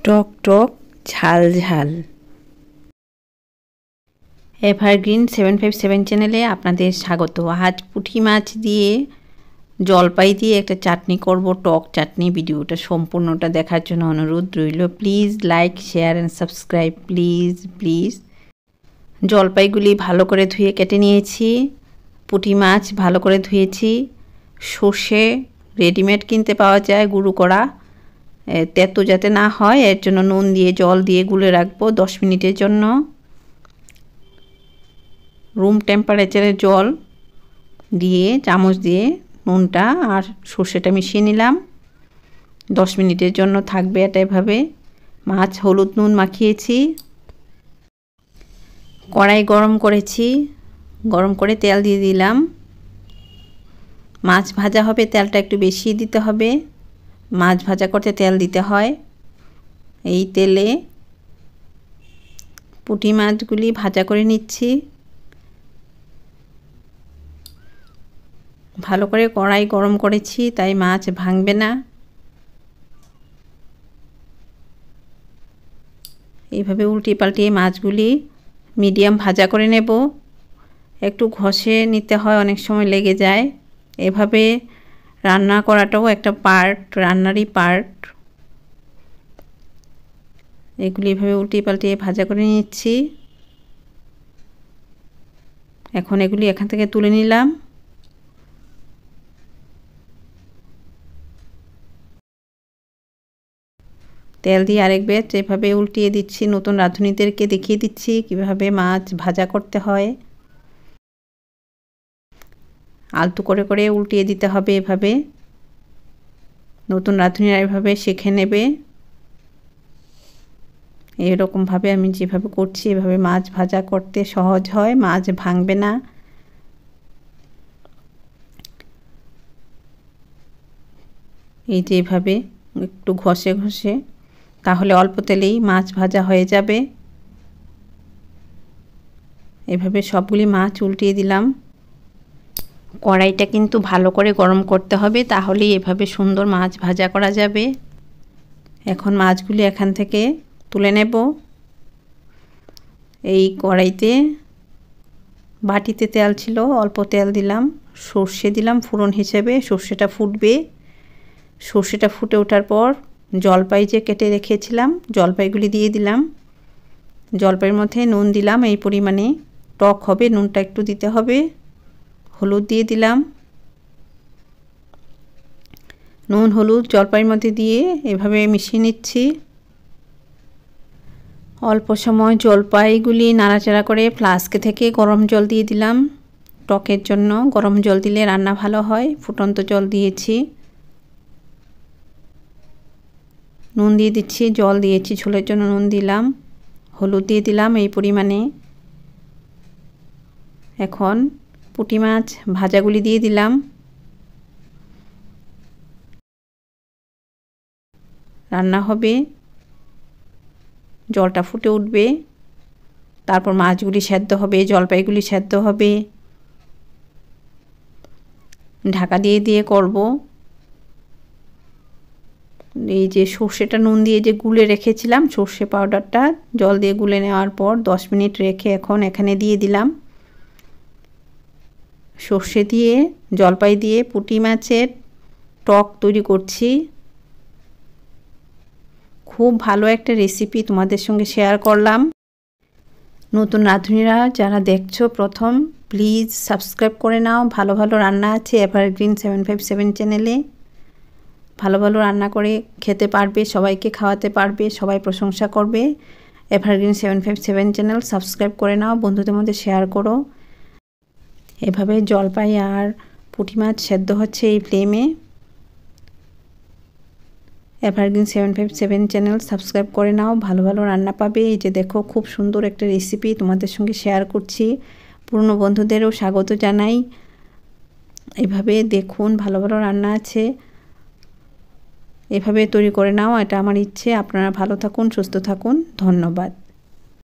টক টক ঝাল ঝাল। এভারগ্রিন 757 চ্যানেলে আপনাদের স্বাগত। আজ পুঁটি মাছ দিয়ে জলপাই দিয়ে একটা চাটনি করব, টক চাটনি। ভিডিওটা সম্পূর্ণটা দেখার জন্য অনুরোধ রইল। Please like, share and subscribe please please. জলপাইগুলি ভালো করে ধুয়ে কেটে নিয়েছি। পুঁটি মাছ ভালো করে ধুয়েছি। সর্ষে রেডিমেড কিনতে পাওয়া যায় গুঁড়ো করা, তেতো যাতে না হয় এর জন্য নুন দিয়ে জল দিয়ে গুলে রাখবো 10 মিনিটের জন্য। রুম টেম্পারেচারে জল দিয়ে চামচ দিয়ে নুনটা আর সর্ষেটা মিশিয়ে নিলাম। 10 মিনিটের জন্য থাকবে এটা এভাবে। মাছ হলুদ নুন মাখিয়েছি। কড়াই গরম করেছি, গরম করে তেল দিয়ে দিলাম। মাছ ভাজা হবে, তেলটা একটু বেশি দিতে হবে। মাছ ভাজা করতে তেল দিতে হয়। এই তেলে পুঁটি মাছগুলি ভাজা করে নিচ্ছি। ভালো করে কড়াই গরম করেছি তাই মাছ ভাঙবে না। এইভাবে উল্টিয়ে পাল্টিয়ে মাছগুলি মিডিয়াম ভাজা করে নেব। একটু ঘষে নিতে হয়, অনেক সময় লেগে যায়। এভাবে রান্না করাটাও একটা পার্ট, রান্নারই পার্ট। এগুলি এভাবে উল্টিয়ে পাল্টিয়ে ভাজা করে নিচ্ছি। এখন এগুলি এখান থেকে তুলে নিলাম। তেল দিয়ে আরেক ব্যাচ এভাবে উল্টিয়ে দিচ্ছি। নতুন রাঁধুনিদেরকে দেখিয়ে দিচ্ছি কিভাবে মাছ ভাজা করতে হয়। আলতু করে করে উল্টিয়ে দিতে হবে এভাবে। নতুন রাঁধুনিরা এভাবে শিখে নেবে। এরকমভাবে আমি যেভাবে করছি এভাবে মাছ ভাজা করতে সহজ হয়, মাছ ভাঙবে না। এই যে এভাবে একটু ঘষে ঘষে, তাহলে অল্প তেলেই মাছ ভাজা হয়ে যাবে। এভাবে সবগুলি মাছ উল্টিয়ে দিলাম। কড়াইটা কিন্তু ভালো করে গরম করতে হবে, তাহলেই এভাবে সুন্দর মাছ ভাজা করা যাবে। এখন মাছগুলি এখান থেকে তুলে নেব। এই কড়াইতে বাটিতে তেল ছিল, অল্প তেল দিলাম, সর্ষে দিলাম ফোড়ন হিসেবে। সর্ষেটা ফুটবে। সর্ষেটা ফুটে ওঠার পর জলপাই যে কেটে রেখেছিলাম জলপাইগুলি দিয়ে দিলাম। জলপাইয়ের মধ্যে নুন দিলাম এই পরিমাণে, টক হবে, নুনটা একটু দিতে হবে। হলুদ দিয়ে দিলাম। নুন হলুদ জলপাইয়ের মধ্যে দিয়ে এভাবে মিশিয়ে নিচ্ছি। অল্প সময় জলপাইগুলি নাড়াচাড়া করে ফ্লাস্ক থেকে গরম জল দিয়ে দিলাম। টকের জন্য গরম জল দিলে রান্না ভালো হয়। ফুটন্ত জল দিয়েছি। নুন দিয়ে দিচ্ছি, জল দিয়েছি, ঝোলের জন্য নুন দিলাম। হলুদ দিয়ে দিলাম এই পরিমাণে। এখন পুঁটি মাছ ভাজাগুলি দিয়ে দিলাম। রান্না হবে, জলটা ফুটে উঠবে, তারপর মাছগুলি সেদ্ধ হবে, জলপাইগুলি সেদ্ধ হবে। ঢাকা দিয়ে দিয়ে করব। এই যে সর্ষেটা নুন দিয়ে যে গুলে রেখেছিলাম, সর্ষে পাউডারটা জল দিয়ে গুলে নেওয়ার পর 10 মিনিট রেখে এখন এখানে দিয়ে দিলাম। সর্ষে দিয়ে জলপাই দিয়ে পুঁটি মাছের টক তৈরি করছি। খুব ভালো একটা রেসিপি তোমাদের সঙ্গে শেয়ার করলাম। নতুন রাঁধুনিরা যারা দেখছো প্রথম, প্লিজ সাবস্ক্রাইব করে নাও। ভালো ভালো রান্না আছে এভারগ্রিন 757 চ্যানেলে। ভালো ভালো রান্না করে খেতে পারবে, সবাইকে খাওয়াতে পারবে, সবাই প্রশংসা করবে। এভারগ্রিন 757 চ্যানেল সাবস্ক্রাইব করে নাও, বন্ধুদের মধ্যে শেয়ার করো। এভাবে জলপাই আর পুঁটি মাছ সেদ্ধ হচ্ছে এই ফ্লেমে। এভারগ্রিন 757 চ্যানেল সাবস্ক্রাইব করে নাও, ভালো ভালো রান্না পাবে। এই যে দেখো খুব সুন্দর একটা রেসিপি তোমাদের সঙ্গে শেয়ার করছি। পুরনো বন্ধুদেরও স্বাগত জানাই। এভাবে দেখুন ভালো ভালো রান্না আছে, এভাবে তৈরি করে নাও। এটা আমার ইচ্ছে। আপনারা ভালো থাকুন, সুস্থ থাকুন। ধন্যবাদ।